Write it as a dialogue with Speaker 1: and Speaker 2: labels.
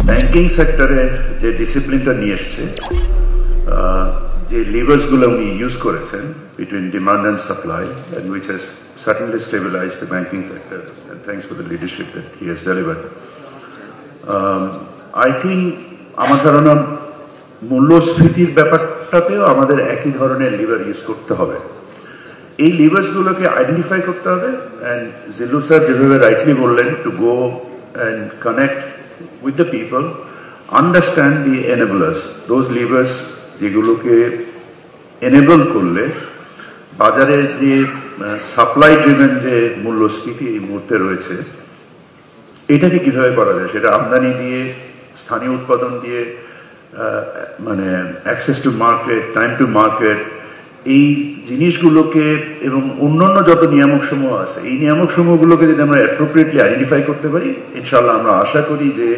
Speaker 1: Banking সেক্টরে যে ডিসিপ্লিনটা নিয়ে এসছে, যে লিভার্সগুলো উনি ইউজ করেছেন between demand and supply, and which has certainly stabilized the banking sector, and thanks for the leadership that he has delivered. I think আমার ধারণা মূল্যস্ফীতির ব্যাপারটাতেও আমাদের একই ধরনের লিভার ইউজ করতে হবে। এই লিভার্সগুলোকে আইডেন্টিফাই করতে হবে, অ্যান্ড জিল্লু স্যার যেভাবে রাইটলি বললেন, to go and connect with the people, understand the enablers, those levers যেগুলোকে এনেবল করলে বাজারে যে সাপ্লাই ড্রিভেন যে মূল্যস্ফীতি এই মুহূর্তে রয়েছে, এটাকে কিভাবে করা যায়, সেটা আমদানি দিয়ে, স্থানীয় উৎপাদন দিয়ে, মানে access to market, time to market, এই জিনিসগুলোকে এবং অন্যান্য যত নিয়ামক সমূহ আছে, এই নিয়ামক সমূহগুলোকে যদি আমরা অ্যাপ্রোপ্রিয়েটলি আইডেন্টিফাই করতে পারি, ইনশাআল্লাহ আমরা আশা করি যে